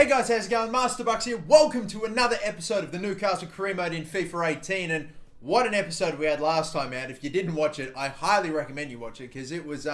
Hey guys, how's it going? MasterBucks here. Welcome to another episode of the Newcastle career mode in FIFA 18. And what an episode we had last time out. If you didn't watch it, I highly recommend you watch it because it was,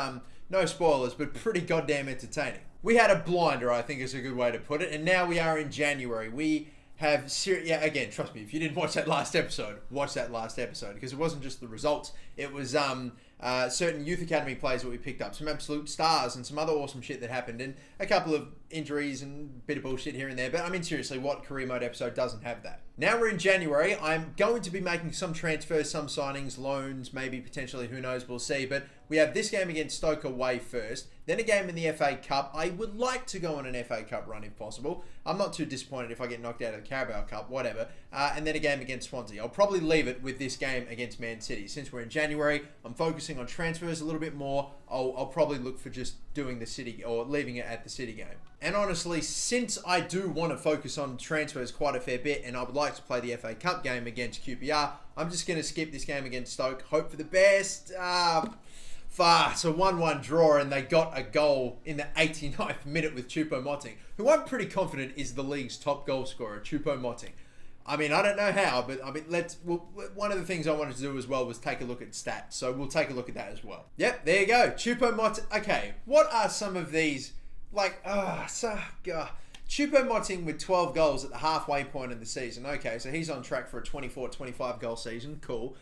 no spoilers, but pretty goddamn entertaining. We had a blinder, I think is a good way to put it. And now we are in January. We have, again, trust me, if you didn't watch that last episode, watch that last episode because it wasn't just the results. It was certain youth academy players that we picked up, some absolute stars and some other awesome shit that happened, and a couple of injuries and a bit of bullshit here and there. But I mean, seriously, what career mode episode doesn't have that? Now we're in January. I'm going to be making some transfers, some signings, loans, maybe potentially, who knows, we'll see. But we have this game against Stoke away first, then a game in the FA Cup. I would like to go on an FA Cup run if possible. I'm not too disappointed if I get knocked out of the Carabao Cup, whatever. And then a game against Swansea. I'll probably leave it with this game against Man City. Since we're in January, I'm focusing on transfers a little bit more. I'll probably look for just doing the City or leaving it at the City game. And honestly, since I do want to focus on transfers quite a fair bit and I would like to play the FA Cup game against QPR, I'm just going to skip this game against Stoke. Hope for the best. It's a 1-1 draw, and they got a goal in the 89th minute with Choupo-Moting, who I'm pretty confident is the league's top goal scorer, Choupo-Moting. I mean, I don't know how, but I mean, one of the things I wanted to do as well was take a look at stats, so we'll take a look at that as well. Yep, there you go, Choupo-Moting. Okay, what are some of these, Choupo-Moting with 12 goals at the halfway point of the season. Okay, so he's on track for a 24-25 goal season. Cool.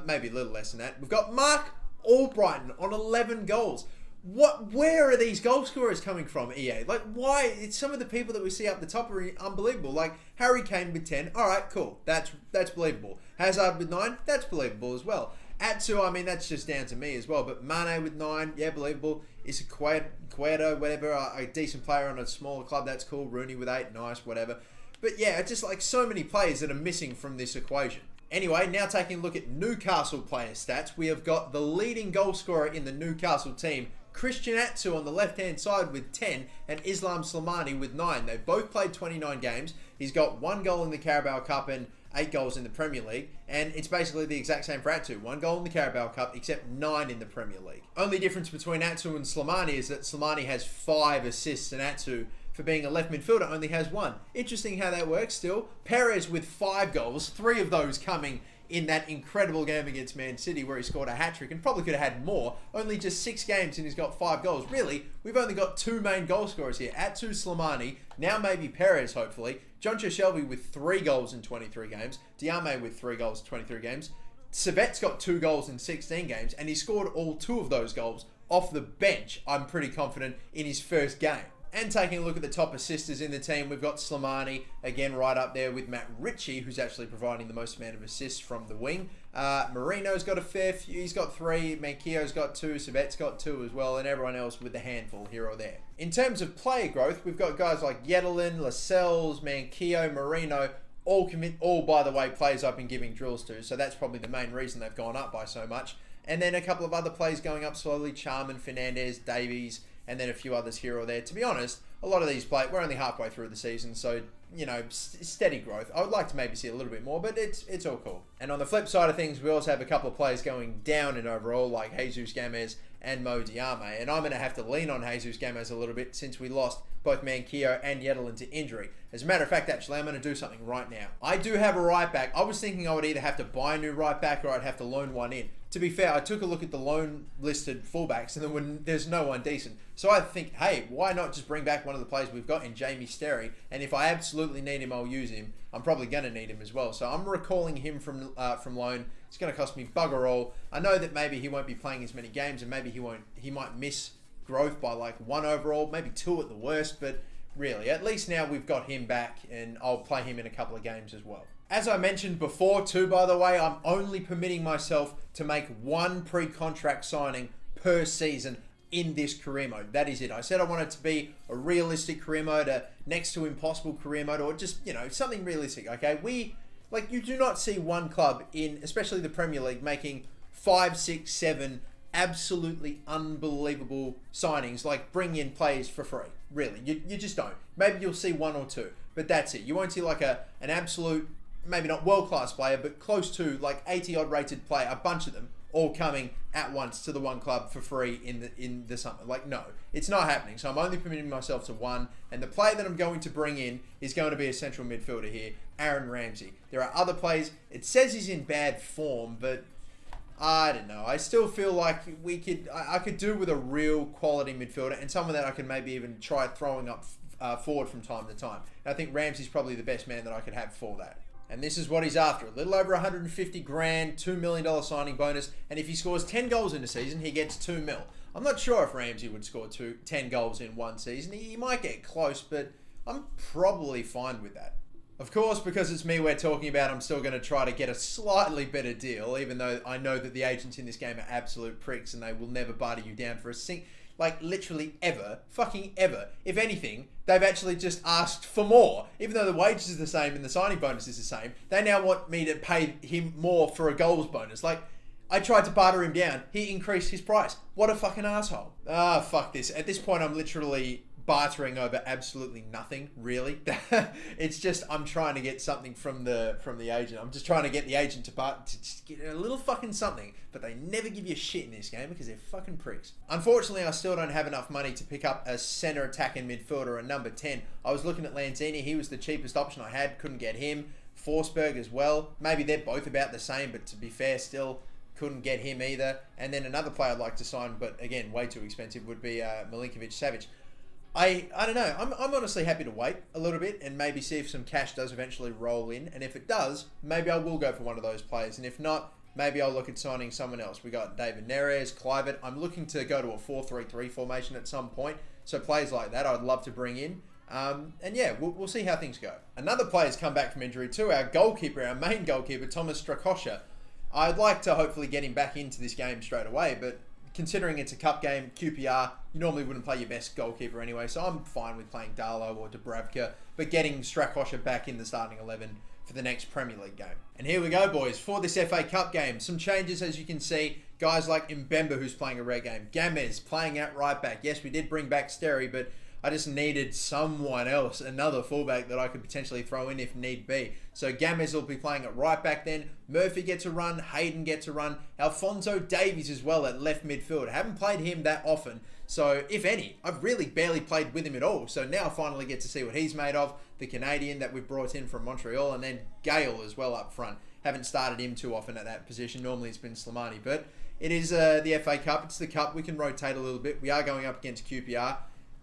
Maybe a little less than that. We've got Mark Albrighton on 11 goals. Where are these goal scorers coming from, EA? Like, why? It's some of the people that we see up the top are unbelievable. Like Harry Kane with 10. All right, cool. That's believable. Hazard with 9. That's believable as well. Atsu, I mean, that's just down to me as well. But Mane with 9, yeah, believable. Is Cueto, whatever, a decent player on a smaller club, that's cool. Rooney with 8, nice, whatever. But yeah, it's just like so many players that are missing from this equation. Anyway, now taking a look at Newcastle player stats, we have got the leading goal scorer in the Newcastle team, Christian Atsu on the left-hand side with 10 and Islam Slimani with 9. They've both played 29 games. He's got 1 goal in the Carabao Cup and 8 goals in the Premier League, and it's basically the exact same for Atsu. 1 goal in the Carabao Cup, except 9 in the Premier League. Only difference between Atsu and Slimani is that Slimani has 5 assists and Atsu, for being a left midfielder, only has 1. Interesting how that works still. Perez with 5 goals, 3 of those coming in that incredible game against Man City where he scored a hat-trick and probably could have had more. Only just 6 games and he's got 5 goals. Really, we've only got 2 main goal scorers here. Atsu, Slimani, now maybe Perez, hopefully. Jonjo Shelvey with 3 goals in 23 games. Diame with 3 goals in 23 games. Savet's got 2 goals in 16 games and he scored all 2 of those goals off the bench, I'm pretty confident, in his first game. And taking a look at the top assisters in the team, we've got Slimani, again right up there with Matt Ritchie, who's actually providing the most amount of assists from the wing. Marino's got a fair few, he's got 3, Manquillo's got 2, Savet's got 2 as well, and everyone else with a handful here or there. In terms of player growth, we've got guys like Yedlin, Lascelles, Manquillo, Marino, all by the way, players I've been giving drills to, so that's probably the main reason they've gone up by so much. And then a couple of other players going up slowly, Charman, Fernandez, Davies, and then a few others here or there. To be honest, a lot of these players, we're only halfway through the season, so, you know, steady growth. I would like to maybe see a little bit more, but it's all cool. And on the flip side of things, we also have a couple of players going down in overall, like Jesus Gamez and Mo Diame. And I'm going to have to lean on Jesus Gamez a little bit since we lost both Manquillo and Yedlin to injury. As a matter of fact, actually, I'm going to do something right now. I do have a right back. I was thinking I would either have to buy a new right back or I'd have to loan one in. To be fair, I took a look at the loan listed fullbacks and there's no one decent. So I think, hey, why not just bring back one of the players we've got in Jamie Sterry? And if I absolutely need him, I'll use him. I'm probably going to need him as well. So I'm recalling him from loan. It's going to cost me bugger all. I know that maybe he won't be playing as many games and maybe he might miss growth by like 1 overall, maybe 2 at the worst. But really, at least now we've got him back and I'll play him in a couple of games as well. As I mentioned before too, by the way, I'm only permitting myself to make 1 pre-contract signing per season in this career mode. That is it. I said I want it to be a realistic career mode, a next to impossible career mode, or just, you know, something realistic, okay? You do not see one club in, especially the Premier League, making 5, 6, 7 absolutely unbelievable signings, like bring in players for free. Really, you just don't. Maybe you'll see 1 or 2, but that's it. You won't see like an absolute, maybe not world-class player, but close to like 80 odd rated player, a bunch of them, all coming at once to the one club for free in the summer. Like, no, it's not happening. So I'm only permitting myself to one. And the player that I'm going to bring in is going to be a central midfielder here, Aaron Ramsey. There are other players. It says he's in bad form, but I don't know. I still feel like I could do with a real quality midfielder and someone that I can maybe even try throwing up forward from time to time. And I think Ramsey's probably the best man that I could have for that. And this is what he's after. A little over 150 grand, $2 million signing bonus. And if he scores 10 goals in a season, he gets 2 mil. I'm not sure if Ramsey would score 10 goals in one season. He might get close, but I'm probably fine with that. Of course, because it's me we're talking about, I'm still going to try to get a slightly better deal, even though I know that the agents in this game are absolute pricks and they will never barter you down for a like literally ever, fucking ever. If anything, they've actually just asked for more. Even though the wages are the same and the signing bonus is the same, they now want me to pay him more for a goals bonus. Like, I tried to barter him down. He increased his price. What a fucking asshole. Ah, fuck this. At this point, I'm literally bartering over absolutely nothing, really. It's just I'm trying to get something from the agent. I'm just trying to get the agent to just get a little fucking something, but they never give you shit in this game because they're fucking pricks. Unfortunately, I still don't have enough money to pick up a centre attacking midfielder, a number 10. I was looking at Lanzini. He was the cheapest option I had. Couldn't get him. Forsberg as well. Maybe they're both about the same, but to be fair, still couldn't get him either. And then another player I'd like to sign, but again, way too expensive, would be Milinkovic-Savic. I don't know. I'm honestly happy to wait a little bit and maybe see if some cash does eventually roll in. And if it does, maybe I will go for one of those players. And if not, maybe I'll look at signing someone else. We got David Neres, Kluivert. I'm looking to go to a 4-3-3 formation at some point. So players like that I'd love to bring in. And yeah, we'll see how things go. Another player's come back from injury too. Our goalkeeper, our main goalkeeper, Thomas Strakosha. I'd like to hopefully get him back into this game straight away, but considering it's a cup game, QPR, you normally wouldn't play your best goalkeeper anyway, so I'm fine with playing Darlow or Dubravka, but getting Strakosha back in the starting 11 for the next Premier League game. And here we go, boys, for this FA Cup game. Some changes, as you can see. Guys like Mbemba, who's playing a rare game. Gamez playing at right back. Yes, we did bring back Sterry, but I just needed someone else, another fullback that I could potentially throw in if need be. So Gamez will be playing at right back then. Murphy gets a run. Hayden gets a run. Alphonso Davies as well at left midfield. I haven't played him that often. So, if any, I've really barely played with him at all. So now I finally get to see what he's made of. The Canadian that we've brought in from Montreal. And then Gale as well up front. Haven't started him too often at that position. Normally it's been Slimani. But it is the FA Cup. It's the Cup. We can rotate a little bit. We are going up against QPR.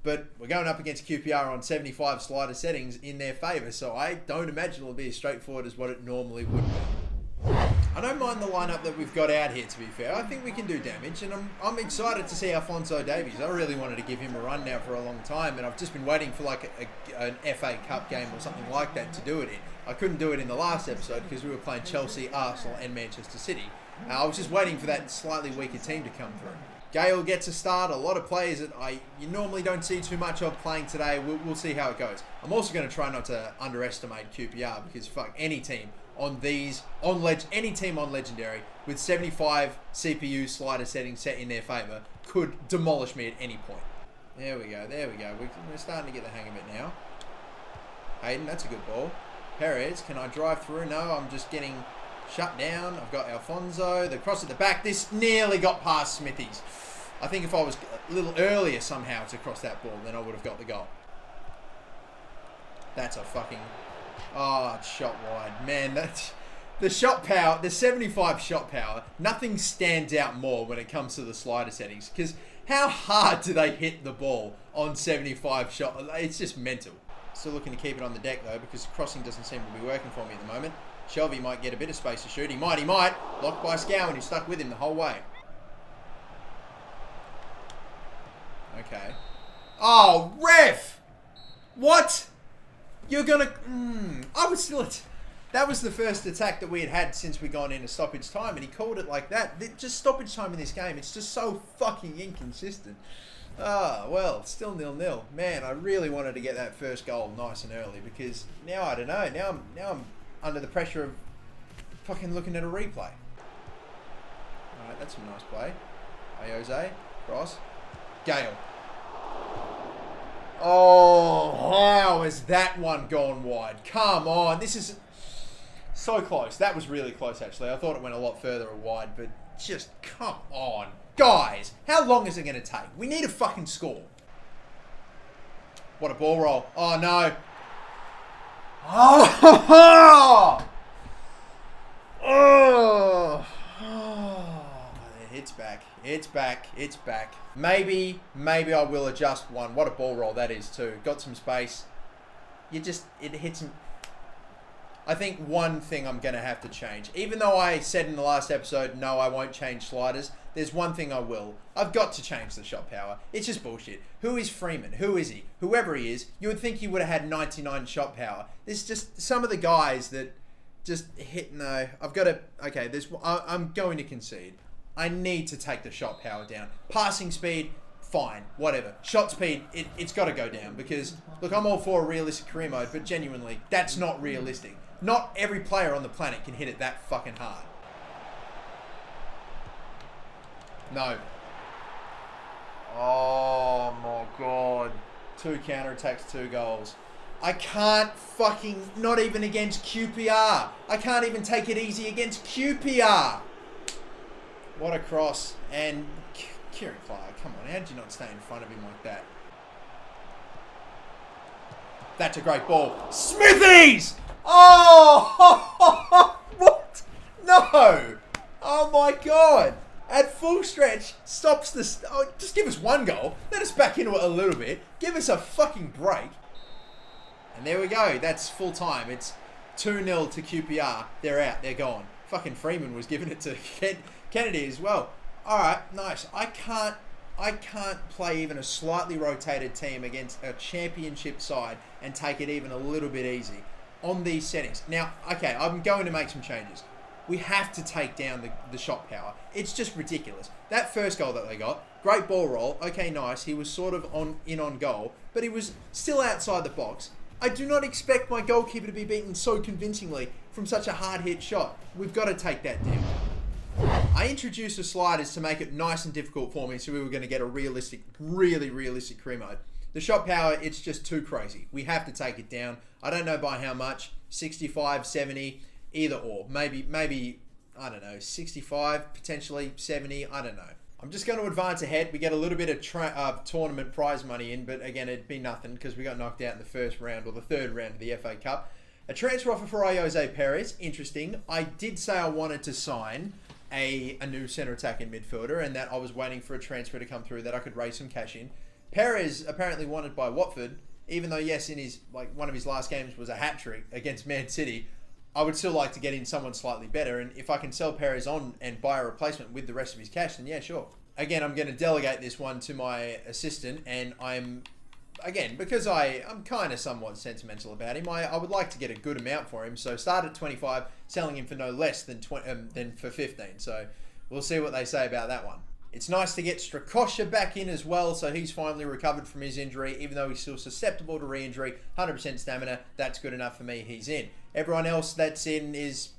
But we're going up against QPR on 75 slider settings in their favour, so I don't imagine it'll be as straightforward as what it normally would be. I don't mind the lineup that we've got out here, to be fair. I think we can do damage, and I'm excited to see Alphonso Davies. I really wanted to give him a run now for a long time, and I've just been waiting for like an FA Cup game or something like that to do it in. I couldn't do it in the last episode because we were playing Chelsea, Arsenal and Manchester City. I was just waiting for that slightly weaker team to come through. Gale gets a start. A lot of players that you normally don't see too much of playing today. We'll see how it goes. I'm also going to try not to underestimate QPR because fuck any team on any team on Legendary with 75 CPU slider settings set in their favour could demolish me at any point. There we go. We're starting to get the hang of it now. Hayden, that's a good ball. Perez, can I drive through? No, I'm just getting shut down. I've got Alfonso. The cross at the back. This nearly got past Smithies. I think if I was a little earlier somehow to cross that ball, then I would have got the goal. That's a fucking... Oh, it's shot wide. Man, that's... The shot power, the 75 shot power, nothing stands out more when it comes to the slider settings. Because how hard do they hit the ball on 75 shot? It's just mental. Still looking to keep it on the deck, though, because crossing doesn't seem to be working for me at the moment. Shelby might get a bit of space to shoot. He might. Blocked by Scowen, who stuck with him the whole way. Okay. Oh, ref! What? You're gonna... I was still... That was the first attack that we had since we gone into stoppage time, and he called it like that. Just stoppage time in this game, it's just so fucking inconsistent. Well, still 0-0. Man, I really wanted to get that first goal nice and early, because now I don't know. Now I'm under the pressure of fucking looking at a replay. Alright, that's a nice play. Jose, cross. Gale. Oh, how has that one gone wide? Come on, this is so close. That was really close, actually. I thought it went a lot further wide, but Just come on. Guys, how long is it going to take? We need a fucking score. What a ball roll. Oh, no. Oh! Oh! It's back. It's back. It's back. Maybe I will adjust one. What a ball roll that is too. Got some space. It hits him. I think one thing I'm going to have to change. Even though I said in the last episode, no, I won't change sliders. There's one thing I will. I've got to change the shot power. It's just bullshit. Who is Freeman? Who is he? Whoever he is, you would think he would have had 99 shot power. There's just some of the guys that just hit. No, I've got to. Okay, I'm going to concede. I need to take the shot power down. Passing speed, fine, whatever. Shot speed, it's got to go down because, look, I'm all for a realistic career mode, but genuinely, that's not realistic. Not every player on the planet can hit it that fucking hard. No. Oh my god. 2 counterattacks, 2 goals. I can't fucking, not even against QPR. I can't even take it easy against QPR. What a cross. And Kieran Clark, come on, how did you not stay in front of him like that? That's a great ball. Smithies! Oh! What? No! Oh my god! At full stretch, stops the... Oh, just give us one goal. Let us back into it a little bit. Give us a fucking break. And there we go. That's full time. It's 2-0 to QPR. They're out. They're gone. Fucking Freeman was giving it to Kennedy as well. Alright, nice. I can't play even a slightly rotated team against a championship side and take it even a little bit easy on these settings. Now, okay, I'm going to make some changes. We have to take down the shot power. It's just ridiculous. That first goal that they got, great ball roll. Okay, nice. He was sort of in on goal, but he was still outside the box. I do not expect my goalkeeper to be beaten so convincingly from such a hard-hit shot. We've got to take that down. I introduced the sliders to make it nice and difficult for me so we were going to get a realistic, really realistic career mode. The shot power, it's just too crazy. We have to take it down. I don't know by how much, 65, 70, either or. Maybe I don't know, 65, potentially 70, I don't know. I'm just going to advance ahead. We get a little bit of tournament prize money in, but again, it'd be nothing because we got knocked out in the first round or the third round of the FA Cup. A transfer offer for Jose Perez, interesting. I did say I wanted to sign a new centre attacking midfielder and that I was waiting for a transfer to come through that I could raise some cash in. Perez apparently wanted by Watford, even though yes, in his one of his last games was a hat-trick against Man City. I would still like to get in someone slightly better, and if I can sell Perez on and buy a replacement with the rest of his cash, then yeah, sure. Again, I'm going to delegate this one to my assistant, and because I'm kind of somewhat sentimental about him, I would like to get a good amount for him. So start at 25, selling him for no less than for 15. So we'll see what they say about that one. It's nice to get Strakosha back in as well, so he's finally recovered from his injury, even though he's still susceptible to re-injury. 100% stamina, that's good enough for me, he's in. Everyone else that's in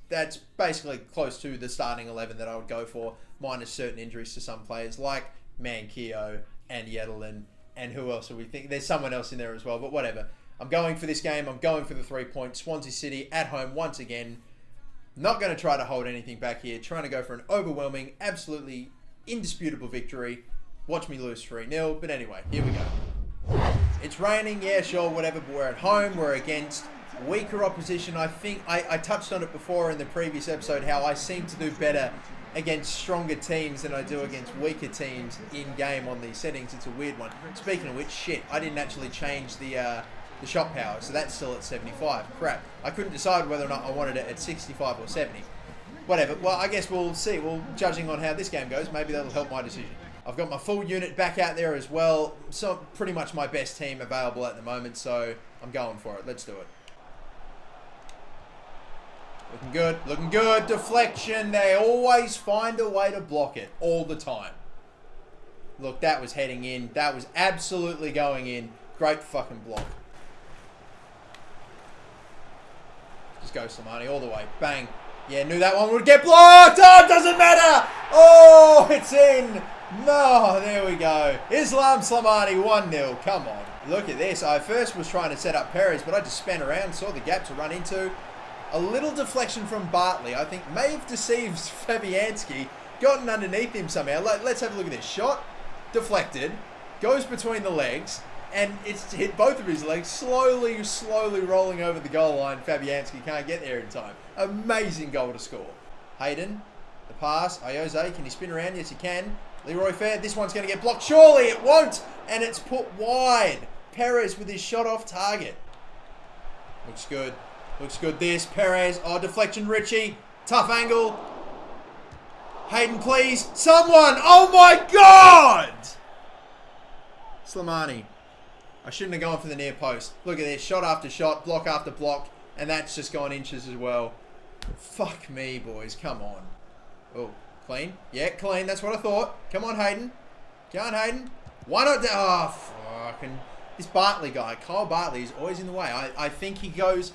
that's basically close to the starting 11 that I would go for, minus certain injuries to some players like Manquillo and Yedelin, and who else are we thinking? There's someone else in there as well, but whatever. I'm going for this game, I'm going for the 3 points. Swansea City at home once again. Not going to try to hold anything back here, trying to go for an overwhelming, absolutely indisputable victory. Watch me lose 3-0, but anyway, here we go. It's raining, yeah, sure, whatever, but we're at home, we're against weaker opposition. I think I touched on it before in the previous episode, how I seem to do better against stronger teams than I do against weaker teams in-game on these settings. It's a weird one. Speaking of which, shit, I didn't actually change the shot power, so that's still at 75. Crap. I couldn't decide whether or not I wanted it at 65 or 70. Whatever. Well, I guess we'll see. Well, judging on how this game goes, maybe that'll help my decision. I've got my full unit back out there as well. So pretty much my best team available at the moment, so I'm going for it. Let's do it. Looking good. Looking good. Deflection. They always find a way to block it. All the time. Look, that was heading in. That was absolutely going in. Great fucking block. Just go Slimani all the way. Bang. Yeah, knew that one would get blocked. Oh, it doesn't matter. Oh, it's in. No, there we go. Islam Slimani 1-0. Come on. Look at this. I first was trying to set up Perez, but I just spun around, saw the gap to run into. A little deflection from Bartley, I think, may have deceived Fabianski, gotten underneath him somehow. Let's have a look at this. Shot, deflected, goes between the legs, and it's hit both of his legs, slowly rolling over the goal line. Fabianski can't get there in time. Amazing goal to score. Hayden, the pass. Ayoze, can he spin around? Yes, he can. Leroy Fair, this one's going to get blocked. Surely it won't. And it's put wide. Perez with his shot off target. Looks good. Looks good this. Perez. Oh, deflection, Richie. Tough angle. Hayden, please. Someone. Oh, my God. Slimani. I shouldn't have gone for the near post. Look at this. Shot after shot. Block after block. And that's just gone inches as well. Fuck me, boys. Come on. Oh, clean. Yeah, clean. That's what I thought. Come on, Hayden. Come on, Hayden. Why not? Oh, fucking... This Bartley guy, Kyle Bartley, is always in the way. I think he goes...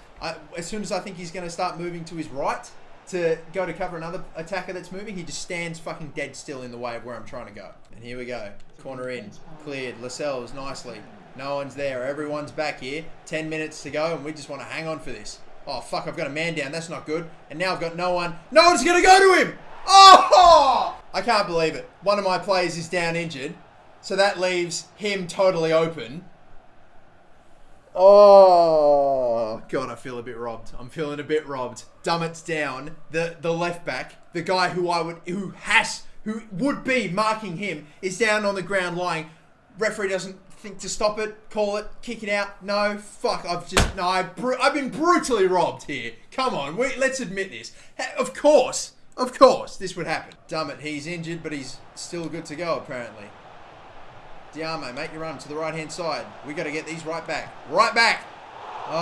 as soon as I think he's going to start moving to his right to go to cover another attacker that's moving, he just stands fucking dead still in the way of where I'm trying to go. And here we go. Corner in. Cleared. Lascelles nicely. No one's there. Everyone's back here. 10 minutes to go, and we just want to hang on for this. Oh, fuck, I've got a man down. That's not good. And now I've got no one. No one's going to go to him! Oh! I can't believe it. One of my players is down injured, so that leaves him totally open. Oh, God, I feel a bit robbed. I'm feeling a bit robbed. Dummett's down. The left back, the guy who would be marking him, is down on the ground lying. Referee doesn't think to stop it, call it, kick it out. No, fuck, I've been brutally robbed here. Come on, let's admit this. Of course, this would happen. Dummett, he's injured, but he's still good to go, apparently. Diame, make your run to the right-hand side. We got to get these right back. Right back! Oh,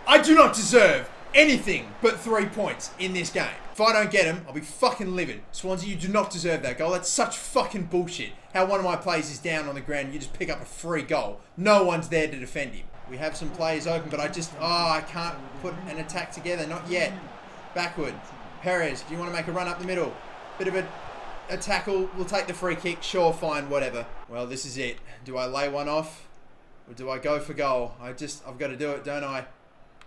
I do not deserve anything but 3 points in this game. If I don't get them, I'll be fucking livid. Swansea, you do not deserve that goal. That's such fucking bullshit. How one of my players is down on the ground, you just pick up a free goal. No one's there to defend him. We have some players open, but I can't put an attack together. Not yet. Backward. Perez, do you want to make a run up the middle? Bit of a tackle. We'll take the free kick. Sure, fine, whatever. Well, this is it. Do I lay one off? Or do I go for goal? I've got to do it, don't I?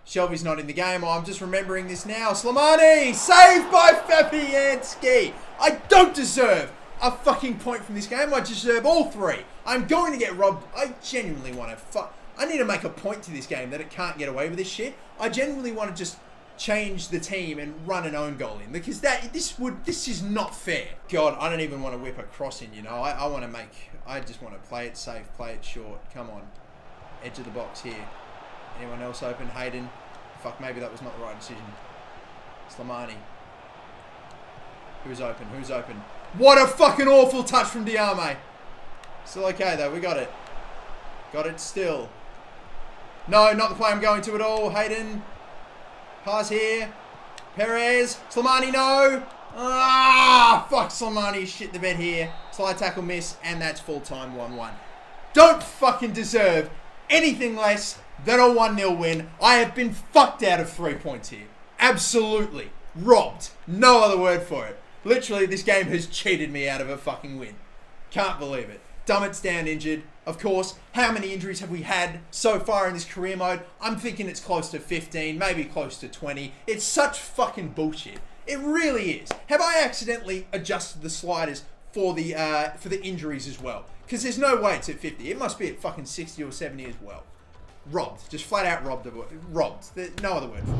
Shelby's not in the game. Oh, I'm just remembering this now. Slimani! Saved by Fabianski! I don't deserve a fucking point from this game. I deserve all 3. I'm going to get robbed. I genuinely want to I need to make a point to this game that it can't get away with this shit. I genuinely want to just change the team and run an own goal in, because this is not fair. God, I don't even want to whip a cross in, you know. I just want to play it safe, play it short. Come on. Edge of the box here. Anyone else open? Hayden. Fuck, maybe that was not the right decision. Slimani. Who's open? Who's open? What a fucking awful touch from Diame. Still okay though, we got it. Got it still. No, not the play I'm going to at all. Hayden. Pass here. Perez. Slimani, no. Ah, fuck, Slimani shit the bed here. Slide tackle miss, and that's full time 1-1. Don't fucking deserve anything less than a 1-0 win. I have been fucked out of 3 points here. Absolutely. Robbed. No other word for it. Literally, this game has cheated me out of a fucking win. Can't believe it. Dummett's down injured. Of course, how many injuries have we had so far in this career mode? I'm thinking it's close to 15, maybe close to 20. It's such fucking bullshit. It really is. Have I accidentally adjusted the sliders for the injuries as well? Because there's no way it's at 50. It must be at fucking 60 or 70 as well. Robbed. Just flat out robbed. Robbed. There's no other word for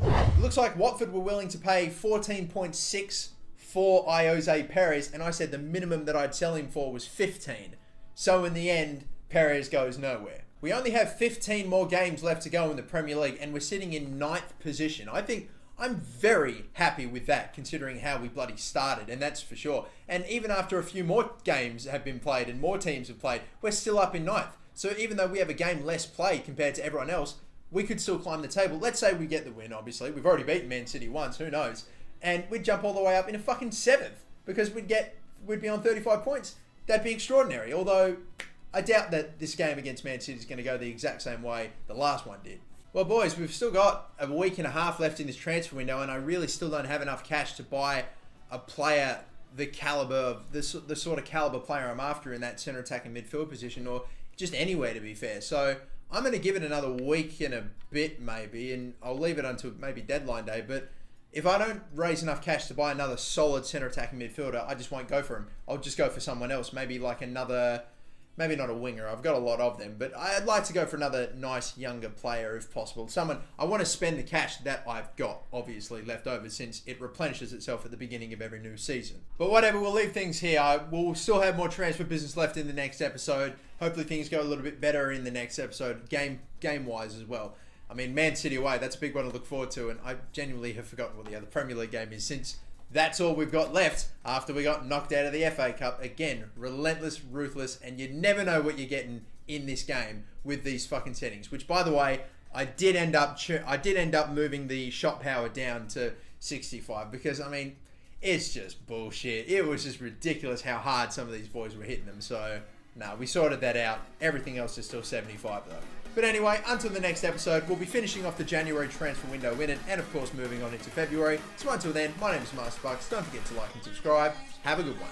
it. It looks like Watford were willing to pay 14.6 for Ayoze Perez, and I said the minimum that I'd sell him for was 15. So in the end, Perez goes nowhere. We only have 15 more games left to go in the Premier League, and we're sitting in 9th position. I think I'm very happy with that, considering how we bloody started, and that's for sure. And even after a few more games have been played and more teams have played, we're still up in 9th. So even though we have a game less played compared to everyone else, we could still climb the table. Let's say we get the win, obviously. We've already beaten Man City once, who knows? And we'd jump all the way up in a fucking 7th, because we'd be on 35 points. That'd be extraordinary. Although, I doubt that this game against Man City is going to go the exact same way the last one did. Well, boys, we've still got a week and a half left in this transfer window, and I really still don't have enough cash to buy a player the caliber of the sort of caliber player I'm after in that centre attacking midfield position, or just anywhere, to be fair. So I'm going to give it another week and a bit, maybe, and I'll leave it until maybe deadline day. But if I don't raise enough cash to buy another solid centre attacking midfielder, I just won't go for him. I'll just go for someone else. Maybe like another, maybe not a winger. I've got a lot of them, but I'd like to go for another nice younger player if possible. Someone, I want to spend the cash that I've got, obviously, left over, since it replenishes itself at the beginning of every new season. But whatever, we'll leave things here. We'll still have more transfer business left in the next episode. Hopefully things go a little bit better in the next episode, game-wise as well. I mean, Man City away, that's a big one to look forward to, and I genuinely have forgotten what the other Premier League game is, since that's all we've got left after we got knocked out of the FA Cup. Again, relentless, ruthless, and you never know what you're getting in this game with these fucking settings. Which, by the way, I did end up moving the shot power down to 65 because, I mean, it's just bullshit. It was just ridiculous how hard some of these boys were hitting them. So, no, we sorted that out. Everything else is still 75 though. But anyway, until the next episode, we'll be finishing off the January transfer window in it, and of course moving on into February. So until then, my name is MasterBucks. Don't forget to like and subscribe. Have a good one.